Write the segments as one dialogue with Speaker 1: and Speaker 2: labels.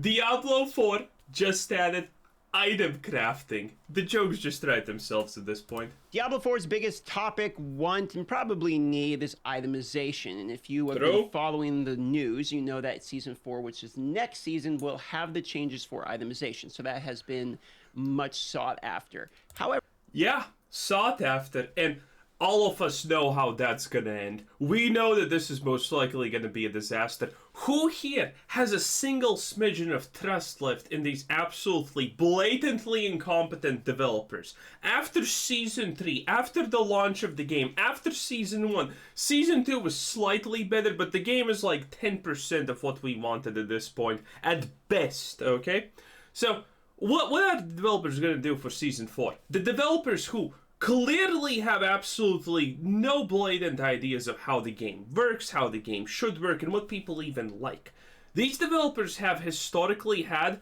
Speaker 1: Diablo 4 just added item crafting. The jokes just write themselves at this point.
Speaker 2: Diablo 4's biggest topic, want, and probably need is itemization. And if you have been following the news, you know that Season 4, which is next season, will have the changes for itemization. So that has been much sought after. However...
Speaker 1: Yeah, sought after. And all of us know how that's gonna end. We know that this is most likely gonna be a disaster. Who here has a single smidgen of trust left in these absolutely blatantly incompetent developers? After Season 3, after the launch of the game, after Season 1, Season 2 was slightly better, but the game is like 10% of what we wanted at this point, at best, okay? So, what are the developers gonna do for Season 4? The developers who clearly have absolutely no blatant ideas of how the game works, how the game should work, and what people even like. These developers have historically had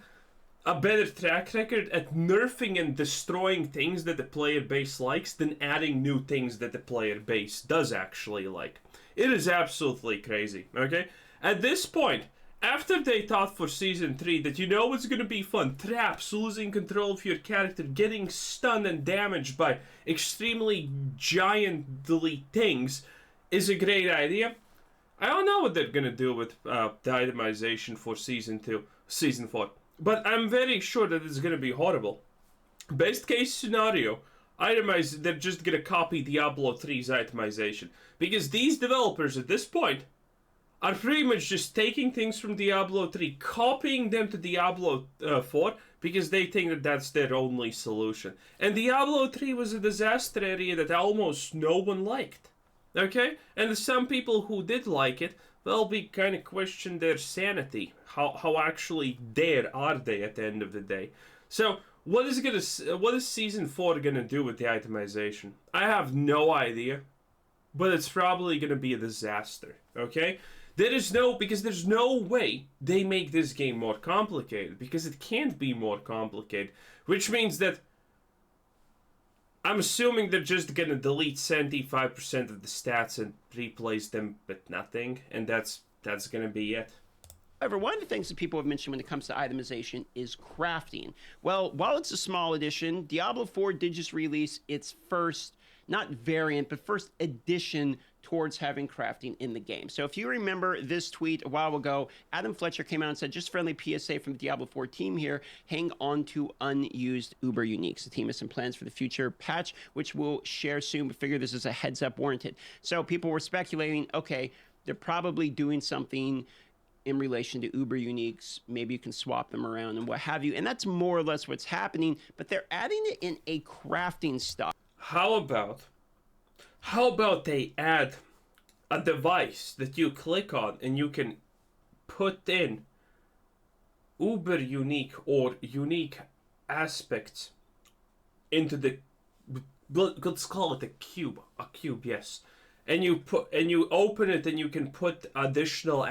Speaker 1: a better track record at nerfing and destroying things that the player base likes than adding new things that the player base does actually like. It is absolutely crazy, okay? At this point, after they thought for Season 3 that you know it's going to be fun, traps, losing control of your character, getting stunned and damaged by extremely giantly things is a great idea. I don't know what they're going to do with the itemization for Season 4, but I'm very sure that it's going to be horrible. Best case scenario, they're just going to copy Diablo 3's itemization, because these developers at this point are pretty much just taking things from Diablo 3, copying them to Diablo 4, because they think that that's their only solution. And Diablo 3 was a disaster area that almost no one liked. Okay? And some people who did like it, well, we kind of question their sanity. How actually there are they at the end of the day? So, what is Season 4 gonna do with the itemization? I have no idea, but it's probably gonna be a disaster. Okay? There's no way they make this game more complicated, because it can't be more complicated, which means that I'm assuming they're just gonna delete 75% of the stats and replace them with nothing, and that's gonna be it.
Speaker 2: However, one of the things that people have mentioned when it comes to itemization is crafting. Well, while it's a small edition, Diablo 4 did just release its first, not variant, but first addition towards having crafting in the game. So if you remember this tweet a while ago, Adam Fletcher came out and said, just friendly PSA from the Diablo 4 team here, hang on to unused Uber Uniques. The team has some plans for the future patch, which we'll share soon, but figure this is a heads up warranted. So people were speculating, okay, they're probably doing something in relation to Uber Uniques. Maybe you can swap them around and what have you. And that's more or less what's happening, but they're adding it in a crafting style.
Speaker 1: How about they add a device that you click on and you can put in uber unique or unique aspects into the, let's call it a cube, yes. And you open it and you can put additional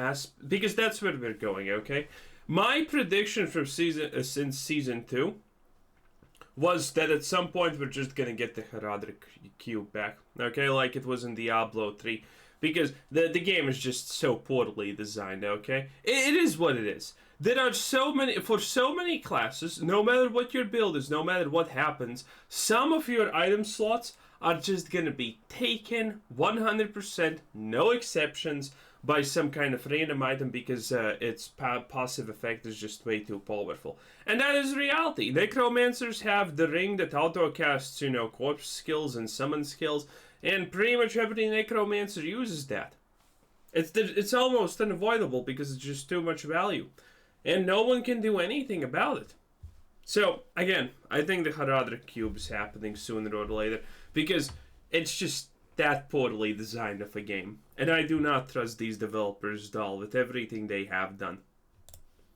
Speaker 1: because that's where we're going, okay? My prediction from since season 2 was that at some point we're just gonna get the Heraldric Cube back, okay, like it was in Diablo 3, because the game is just so poorly designed, okay? It is what it is. There are so many classes, no matter what your build is, no matter what happens, some of your item slots are just gonna be taken 100%, no exceptions, by some kind of random item because its passive effect is just way too powerful. And that is reality. Necromancers have the ring that auto-casts, corpse skills and summon skills, and pretty much every necromancer uses that. It's almost unavoidable because it's just too much value. And no one can do anything about it. So, again, I think the Heraldric Cube is happening sooner or later because it's just that poorly designed of a game. And I do not trust these developers at all with everything they have done.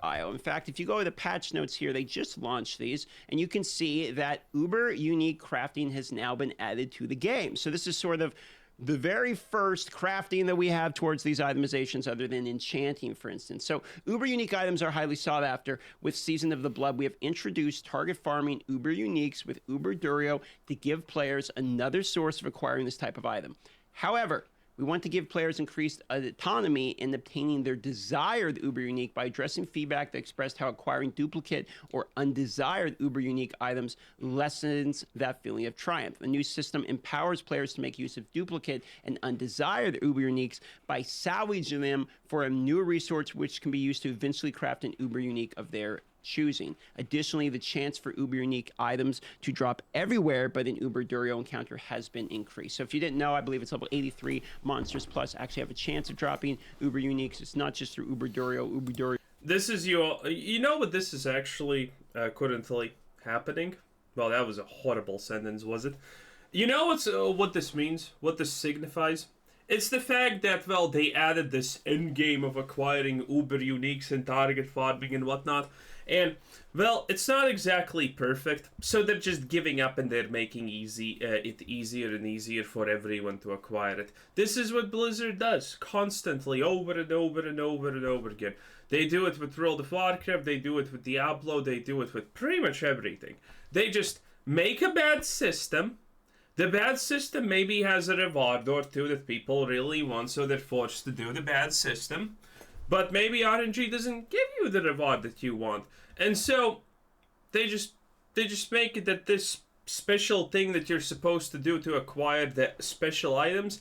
Speaker 2: In fact, if you go to the patch notes here, they just launched these, and you can see that Uber Unique Crafting has now been added to the game. So this is sort of the very first crafting that we have towards these itemizations other than enchanting, for instance. So Uber Unique items are highly sought after. With Season of the Blood, we have introduced target farming Uber Uniques with Uber Durio to give players another source of acquiring this type of item. However, We want to give players increased autonomy in obtaining their desired Uber Unique by addressing feedback that expressed how acquiring duplicate or undesired Uber Unique items lessens that feeling of triumph. The new system empowers players to make use of duplicate and undesired Uber Uniques by salvaging them for a new resource which can be used to eventually craft an Uber Unique of their choosing. Additionally, the chance for Uber Unique items to drop everywhere but an Uber Durio encounter has been increased. So if you didn't know, I believe it's level 83 monsters plus actually have a chance of dropping Uber Uniques. It's not just through Uber Durio.
Speaker 1: This is you know what this is actually currently happening? Well, that was a horrible sentence, was it? You know what this means? What this signifies? It's the fact that, well, they added this end game of acquiring Uber Uniques and target farming and whatnot. And, well, it's not exactly perfect, so they're just giving up and they're making it easier and easier for everyone to acquire it. This is what Blizzard does, constantly, over and over and over and over again. They do it with World of Warcraft, they do it with Diablo, they do it with pretty much everything. They just make a bad system. The bad system maybe has a reward or two that people really want, so they're forced to do the bad system. But maybe RNG doesn't give you the reward that you want. And so they just make it that this special thing that you're supposed to do to acquire the special items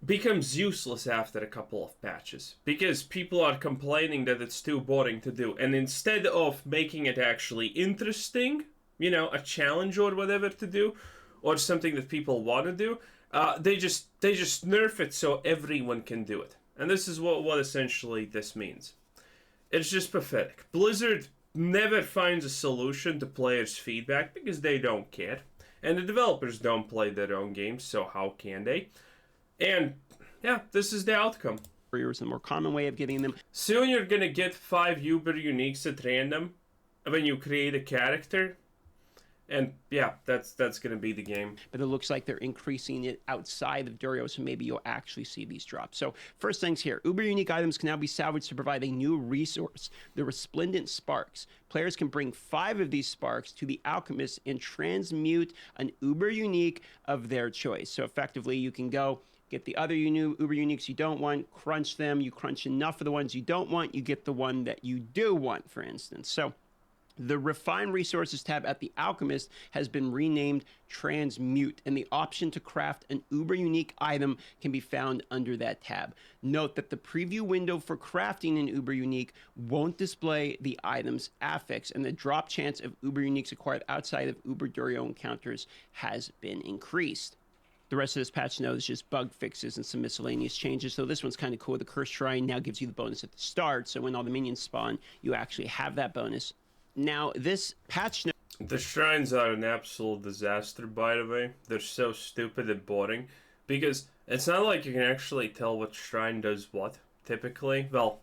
Speaker 1: becomes useless after a couple of patches. Because people are complaining that it's too boring to do. And instead of making it actually interesting, you know, a challenge or whatever to do, or something that people want to do, they just nerf it so everyone can do it. And this is what essentially this means. It's just pathetic. Blizzard never finds a solution to players' feedback because they don't care. And the developers don't play their own games, so how can they? And, yeah, this is the outcome.
Speaker 2: Is the more common way of getting them.
Speaker 1: Soon you're gonna get 5 Uber Uniques at random when you create a character. And yeah, that's going to be the game.
Speaker 2: But it looks like they're increasing it outside of Durio, so maybe you'll actually see these drops. So first things here, Uber Unique items can now be salvaged to provide a new resource, the Resplendent Sparks. Players can bring 5 of these sparks to the Alchemist and transmute an Uber Unique of their choice. So effectively, you can go get the other Uber Uniques you don't want, crunch them. You crunch enough of the ones you don't want, you get the one that you do want, for instance. So the Refine Resources tab at the Alchemist has been renamed Transmute, and the option to craft an Uber Unique item can be found under that tab. Note that the preview window for crafting an Uber Unique won't display the item's affix, and the drop chance of Uber Uniques acquired outside of Uber Durio encounters has been increased. The rest of this patch note is just bug fixes and some miscellaneous changes. So this one's kind of cool. The Cursed Shrine now gives you the bonus at the start, so when all the minions spawn, you actually have that bonus. Now, this patch note...
Speaker 1: The shrines are an absolute disaster, by the way. They're so stupid and boring. Because it's not like you can actually tell what shrine does what, typically. Well,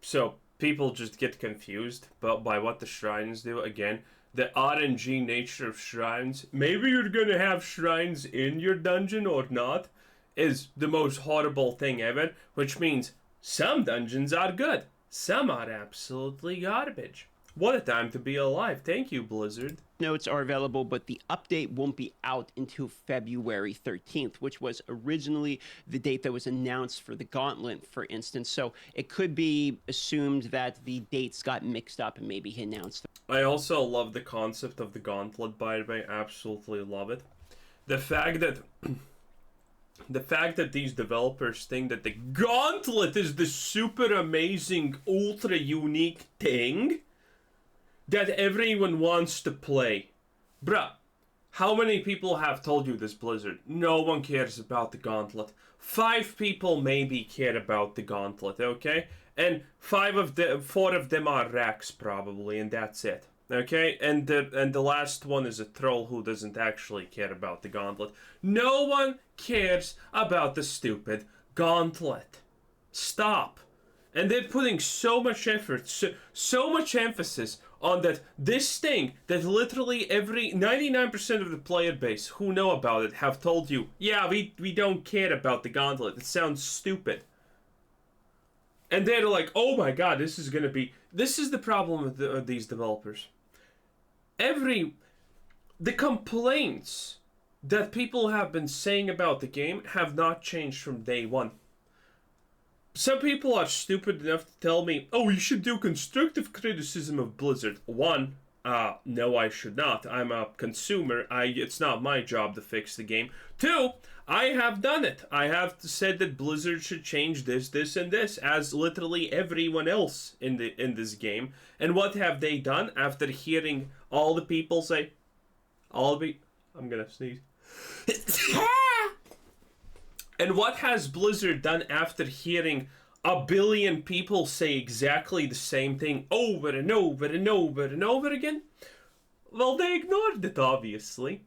Speaker 1: so people just get confused by what the shrines do. Again, the RNG nature of shrines. Maybe you're gonna have shrines in your dungeon or not, is the most horrible thing ever. Which means some dungeons are good. Some are absolutely garbage. What a time to be alive. Thank you, Blizzard.
Speaker 2: Notes are available, but the update won't be out until February 13th, which was originally the date that was announced for the Gauntlet, for instance. So it could be assumed that the dates got mixed up and maybe he announced them.
Speaker 1: I also love the concept of the Gauntlet, by the way. Absolutely love it. The fact that these developers think that the Gauntlet is the super amazing, ultra unique thing that everyone wants to play. Bruh, how many people have told you this, Blizzard? No one cares about the Gauntlet. 5 people maybe care about the Gauntlet, okay? And 4 of them are Rax, probably, and that's it. Okay? And the last one is a troll who doesn't actually care about the Gauntlet. No one cares about the stupid Gauntlet. Stop. And they're putting so much effort, so much emphasis on this thing that literally 99% of the player base who know about it have told you, yeah, we don't care about the Gauntlet. It sounds stupid. And they're like, oh my god, this is the problem with these developers. The complaints that people have been saying about the game have not changed from day one. Some people are stupid enough to tell me, oh, you should do constructive criticism of Blizzard. One, no, I should not. I'm a consumer. It's not my job to fix the game. Two, I have done it. I have said that Blizzard should change this, this, and this, as literally everyone else in this game. And what have they done after hearing all the people say, I'm gonna sneeze. And what has Blizzard done after hearing a billion people say exactly the same thing over and over and over and over again? Well, they ignored it, obviously.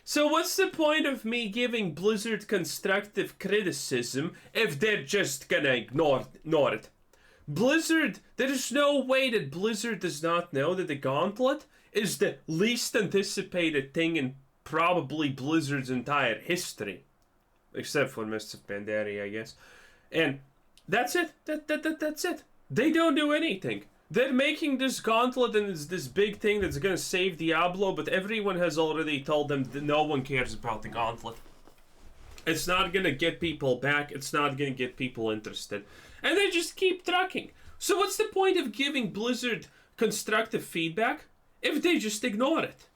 Speaker 1: So what's the point of me giving Blizzard constructive criticism if they're just gonna ignore it? Blizzard, there's no way that Blizzard does not know that the Gauntlet is the least anticipated thing in probably Blizzard's entire history. Except for Mists of Pandaria, I guess. And that's it. That's it. They don't do anything. They're making this Gauntlet and it's this big thing that's gonna save Diablo, but everyone has already told them that no one cares about the Gauntlet. It's not gonna get people back. It's not gonna get people interested. And they just keep trucking. So what's the point of giving Blizzard constructive feedback if they just ignore it?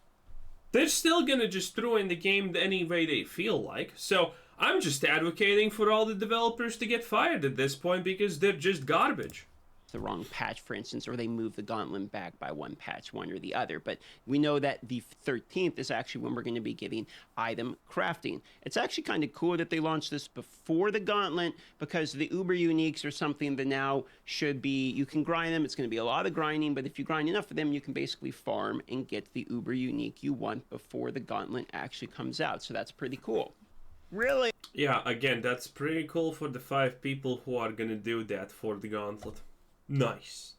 Speaker 1: They're still gonna just throw in the game any way they feel like. So I'm just advocating for all the developers to get fired at this point because they're just garbage.
Speaker 2: The wrong patch, for instance, or they move the Gauntlet back by one patch, one or the other. But we know that the 13th is actually when we're going to be getting item crafting. It's actually kind of cool that they launched this before the Gauntlet because the Uber Uniques are something that now should be, you can grind them. It's going to be a lot of grinding, but if you grind enough of them, you can basically farm and get the Uber Unique you want before the Gauntlet actually comes out. So that's pretty cool. Really?
Speaker 1: Yeah, again, that's pretty cool for the 5 people who are going to do that for the Gauntlet. Nice.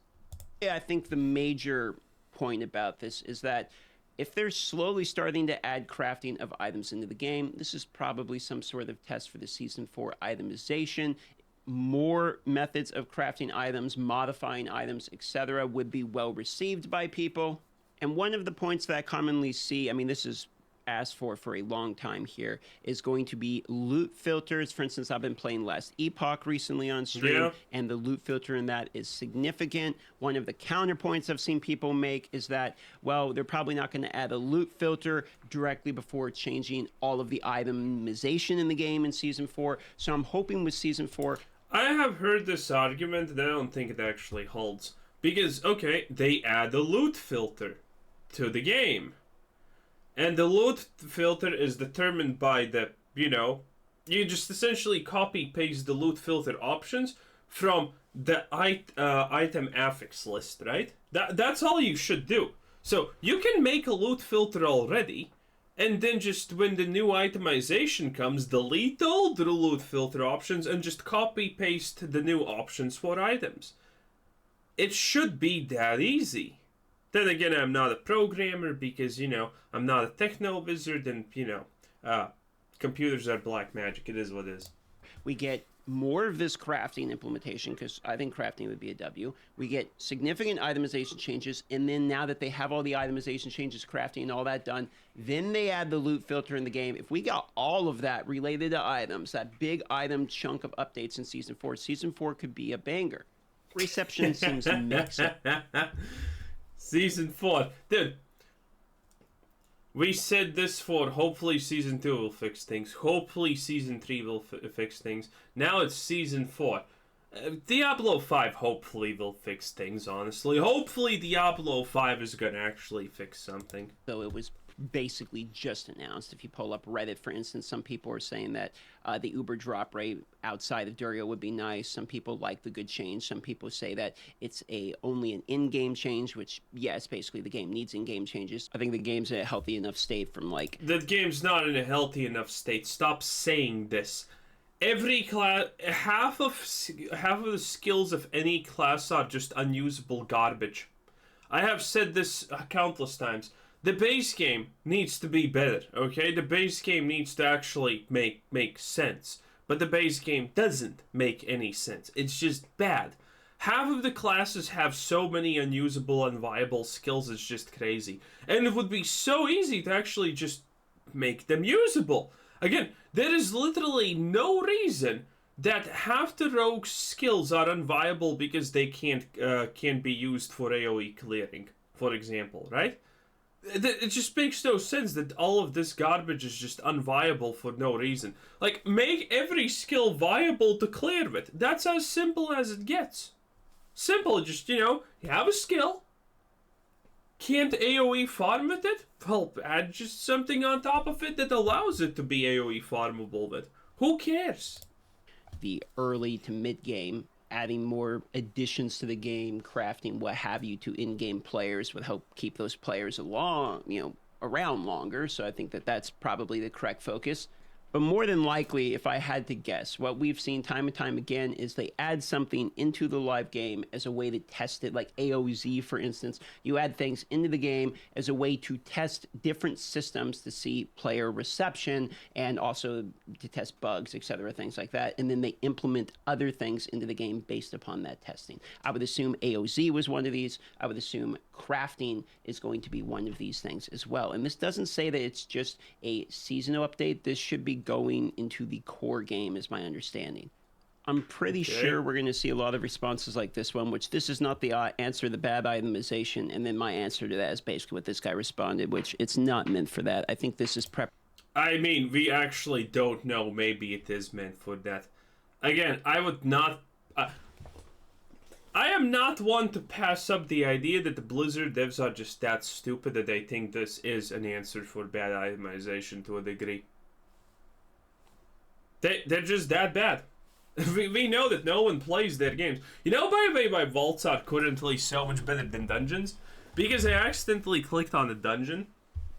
Speaker 2: Yeah, I think the major point about this is that if they're slowly starting to add crafting of items into the game, this is probably some sort of test for the Season 4 itemization. More methods of crafting items, modifying items, etc. would be well received by people. And one of the points that I commonly see, I mean, this is asked for a long time here, is going to be loot filters. For instance, I've been playing Last Epoch recently on stream, and the loot filter in that is significant. One of the counterpoints I've seen people make is that, well, they're probably not going to add a loot filter directly before changing all of the itemization in the game in Season 4. So I'm hoping with Season 4...
Speaker 1: I have heard this argument, and I don't think it actually holds. Because, okay, they add a loot filter to the game. And the loot filter is determined by the, you just essentially copy-paste the loot filter options from the item affix list, right? That's all you should do. So you can make a loot filter already, and then just when the new itemization comes, delete all the loot filter options and just copy-paste the new options for items. It should be that easy. Then again, I'm not a programmer because, I'm not a techno wizard and, computers are black magic. It is what it is.
Speaker 2: We get more of this crafting implementation because I think crafting would be a W. We get significant itemization changes, and then now that they have all the itemization changes, crafting, and all that done, then they add the loot filter in the game. If we got all of that related to items, that big item chunk of updates in Season 4 could be a banger. Reception seems mixed.
Speaker 1: Season 4. Dude, we said this for hopefully Season 2 will fix things. Hopefully Season 3 will fix things. Now it's Season 4. Diablo 5 hopefully will fix things, honestly. Hopefully Diablo 5 is going to actually fix something.
Speaker 2: So it was basically just announced. If you pull up Reddit, for instance, some people are saying that the Uber drop rate outside of Durio would be nice. Some people like the good change. Some people say that it's only an in-game change, which, yes, basically the game needs in-game changes. I think the game's in a healthy enough state from
Speaker 1: The game's not in a healthy enough state. Stop saying this. Every class, half of the skills of any class are just unusable garbage. I have said this countless times. The base game needs to be better, okay? The base game needs to actually make sense. But the base game doesn't make any sense. It's just bad. Half of the classes have so many unusable, unviable skills, it's just crazy. And it would be so easy to actually just make them usable. Again, there is literally no reason that half the rogue's skills are unviable because they can't be used for AoE clearing, for example, right? It just makes no sense that all of this garbage is just unviable for no reason. Like, make every skill viable to clear with. That's as simple as it gets. Simple, just, you have a skill. Can't AoE farm with it? Well, add just something on top of it that allows it to be AoE farmable with. Who cares?
Speaker 2: The early to mid game, adding more additions to the game, crafting what have you to in-game players would help keep those players around longer. So I think that that's probably the correct focus. But more than likely, if I had to guess, what we've seen time and time again is they add something into the live game as a way to test it, like AOZ, for instance. You add things into the game as a way to test different systems to see player reception and also to test bugs, etc., things like that. And then they implement other things into the game based upon that testing. I would assume AOZ was one of these. I would assume crafting is going to be one of these things as well. And this doesn't say that it's just a seasonal update. This should be going into the core game, is my understanding. I'm pretty sure we're going to see a lot of responses like this one, which this is not the answer to the bad itemization. And then my answer to that is basically what this guy responded, which it's not meant for that. I think this is prep.
Speaker 1: I mean, we actually don't know. Maybe it is meant for that. Again, I would not... I am not one to pass up the idea that the Blizzard devs are just that stupid that they think this is an answer for bad itemization to a degree. They're just that bad. We know that no one plays their games. By the way, my vaults are currently so much better than dungeons because I accidentally clicked on a dungeon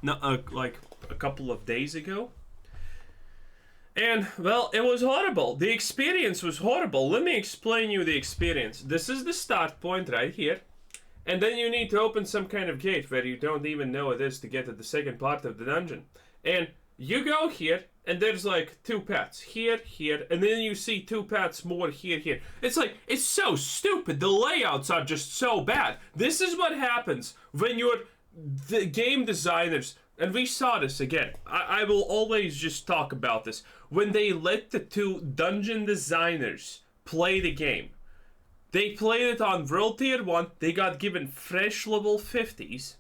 Speaker 1: like a couple of days ago. And, well, it was horrible. The experience was horrible. Let me explain you the experience. This is the start point right here. And then you need to open some kind of gate where you don't even know it is to get to the second part of the dungeon. And you go here, and there's like 2 paths. Here, and then you see 2 paths more here. It's like, it's so stupid. The layouts are just so bad. This is what happens when the game designers... And we saw this again. I will always just talk about this. When they let the 2 dungeon designers play the game, they played it on World Tier 1. They got given fresh level 50s.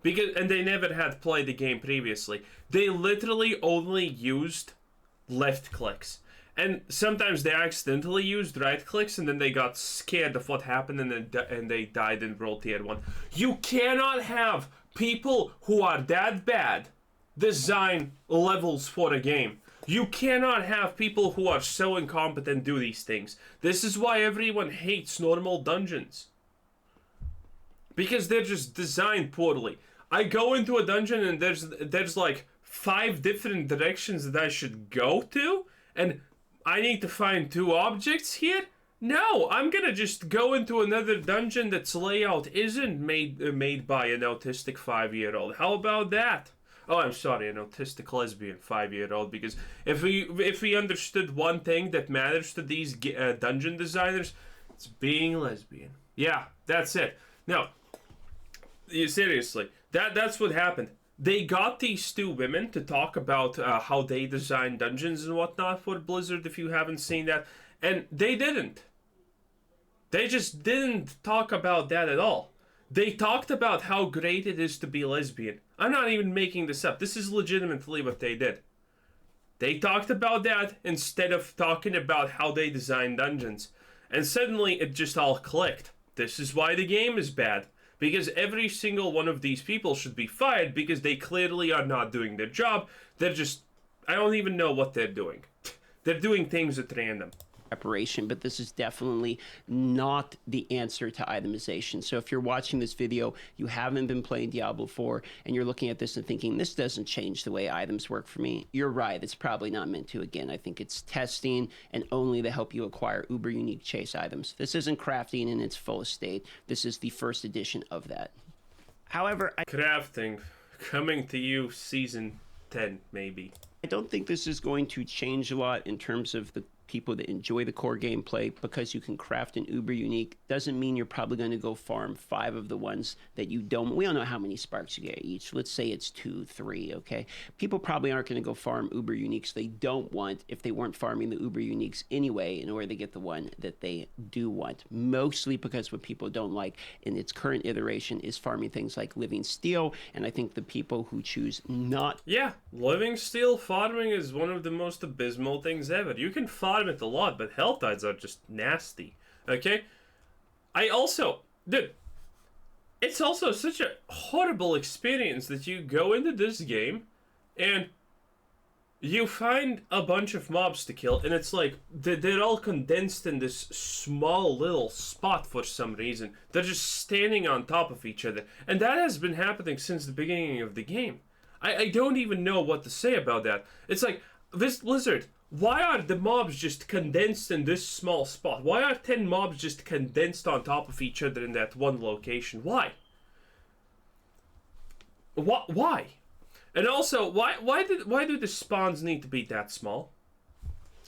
Speaker 1: And they never had played the game previously. They literally only used left clicks. And sometimes they accidentally used right clicks and then they got scared of what happened and they died in World Tier 1. You cannot have... people who are that bad design levels for a game. You cannot have people who are so incompetent do these things. This is why everyone hates normal dungeons. Because they're just designed poorly. I go into a dungeon and there's like 5 different directions that I should go to, and I need to find 2 objects here? No, I'm gonna just go into another dungeon that's layout isn't made by an autistic 5-year-old. How about that? Oh, I'm sorry, an autistic lesbian 5-year-old. Because if we understood one thing that matters to these dungeon designers, it's being lesbian. Yeah, that's it. No, seriously, that's what happened. They got these 2 women to talk about how they design dungeons and whatnot for Blizzard. If you haven't seen that. And they didn't. They just didn't talk about that at all. They talked about how great it is to be lesbian. I'm not even making this up. This is legitimately what they did. They talked about that instead of talking about how they design dungeons. And suddenly it just all clicked. This is why the game is bad. Because every single one of these people should be fired because they clearly are not doing their job. They're just... I don't even know what they're doing. They're doing things at random.
Speaker 2: Preparation, but this is definitely not the answer to itemization. So if you're watching this video, you haven't been playing Diablo 4, and you're looking at this and thinking, this doesn't change the way items work for me, you're right. It's probably not meant to. Again, I think it's testing and only to help you acquire uber unique chase items. This isn't crafting in its fullest state. This is the first edition of that. However,
Speaker 1: crafting coming to you season 10, maybe.
Speaker 2: I don't think this is going to change a lot in terms of the people that enjoy the core gameplay, because you can craft an uber unique, doesn't mean you're probably going to go farm 5 of the ones that you don't. We don't know how many sparks you get each. Let's say it's 2, 3, okay? People probably aren't going to go farm uber uniques they don't want if they weren't farming the uber uniques anyway in order to get the one that they do want. Mostly because what people don't like in its current iteration is farming things like living steel, and I think the people who choose not...
Speaker 1: Yeah, living steel farming is one of the most abysmal things ever. You can farm it a lot, but health tides are just nasty. Okay? Dude, it's also such a horrible experience that you go into this game and you find a bunch of mobs to kill, and it's like they're all condensed in this small little spot for some reason. They're just standing on top of each other, and that has been happening since the beginning of the game. I don't even know what to say about that. It's like, this Blizzard, why are the mobs just condensed in this small spot? Why are 10 mobs just condensed on top of each other in that one location? Why? Why? And also, why do the spawns need to be that small?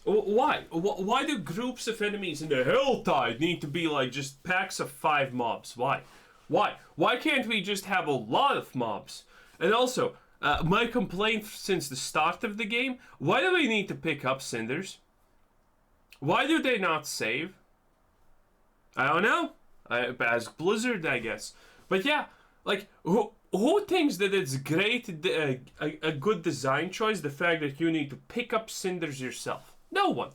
Speaker 1: Why? Why do groups of enemies in the Hell Tide need to be like just packs of 5 mobs? Why? Why can't we just have a lot of mobs? And also, my complaint since the start of the game, why do we need to pick up cinders? Why do they not save? I don't know. As Blizzard, I guess. But yeah, like, who thinks that it's great, a good design choice, the fact that you need to pick up cinders yourself? No one.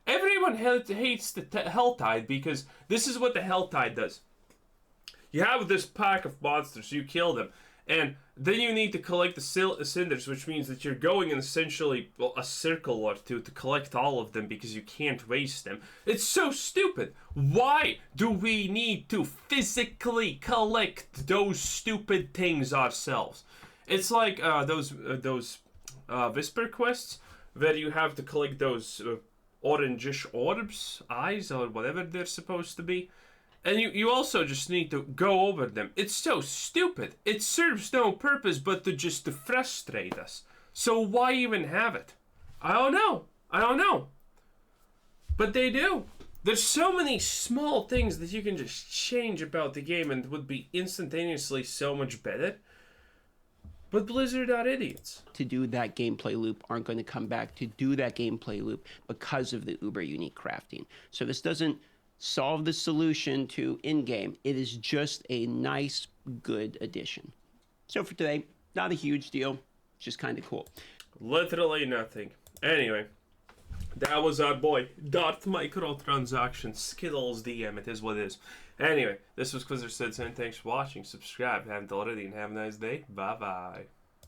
Speaker 1: Everyone hates the Hell Tide because this is what the Hell Tide does. You have this pack of monsters, you kill them, and then you need to collect the cinders, which means that you're going in essentially a circle or two to collect all of them because you can't waste them. It's so stupid. Why do we need to physically collect those stupid things ourselves? It's like those Whisper quests where you have to collect those orangish orbs, eyes, or whatever they're supposed to be. And you also just need to go over them. It's so stupid. It serves no purpose but to frustrate us. So why even have it? I don't know. But they do. There's so many small things that you can just change about the game and would be instantaneously so much better. But Blizzard are idiots.
Speaker 2: To do that gameplay loop aren't going to come back to do that gameplay loop because of the uber unique crafting. So this doesn't solve the solution to in-game. It is just a nice, good addition. So for today, not a huge deal, just kind of cool.
Speaker 1: Literally nothing. Anyway, that was our boy, Darth Microtransactions, Skittles DM, it is what it is. Anyway, this was Quizzer Sid saying thanks for watching, subscribe if you haven't already, and have a nice day. Bye-bye.